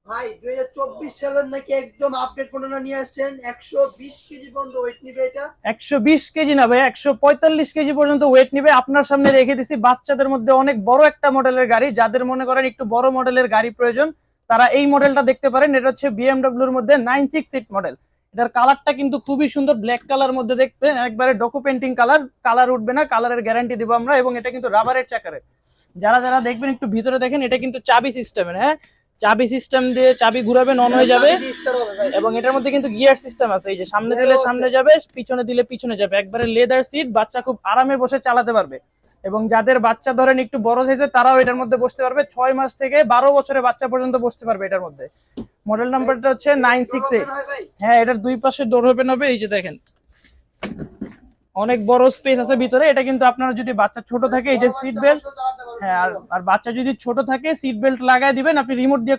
ভাই 2024 সালের নাকি একদম আপডেট মডেলটা নিয়ে আসছেন, 120 কেজি পর্যন্ত ওয়েট নিবে এটা। 120 কেজি না ভাই, 145 কেজি পর্যন্ত ওয়েট নিবে। আপনার সামনে রেখে দিছি বাচ্চাদের মধ্যে অনেক বড় একটা মডেলের গাড়ি, যাদের মনে করেন একটু বড় মডেলের গাড়ি প্রয়োজন তারা এই মডেলটা দেখতে পারেন। এটা হচ্ছে বিএমডব্লিউর মধ্যে 96 মডেল। এটার কালারটা কিন্তু খুবই সুন্দর, ব্ল্যাক কালার মধ্যে দেখবেন, একবারে ডকু পেন্টিং কালার, কালার উঠবে না, কালারের গ্যারান্টি দিব আমরা। এবং এটা কিন্তু রাবারের চাকারের। যারা যারা দেখবেন একটু ভিতরে দেখেন, এটা কিন্তু চাবি সিস্টেমের, হ্যাঁ চাবি সিস্টেম দিয়ে চাবি ঘুরাবেন অন হয়ে যাবে। এবং এটার মধ্যে কিন্তু গিয়ার সিস্টেম আছে, এই যে সামনে দিলে সামনে যাবে, পিছনে দিলে পিছনে যাবে, একবারে লেদার সিট, বাচ্চা খুব আরামে বসে চালাতে পারবে। এবং যাদের বাচ্চা ধরেন একটু বড় সাইজের তারাও এটার মধ্যে বসতে পারবে, 6 মাস থেকে 12 বছরের বাচ্চা পর্যন্ত বসতে পারবে এটার মধ্যে। মডেল নাম্বারটা হচ্ছে 968। হ্যাঁ, এটার দুই পাশে ডোর ওপেন হবে, এই যে দেখেন অনেক বড় স্পেস আছে ভিতরে। এটা কিন্তু আপনার যদি বাচ্চা ছোট থাকে, এই যে সিট বেল্ট, হ্যাঁ আর বাচ্চা যদি ছোট থাকে সিট বেল্ট লাগায় দিবেন, আপনি রিমোট দিয়ে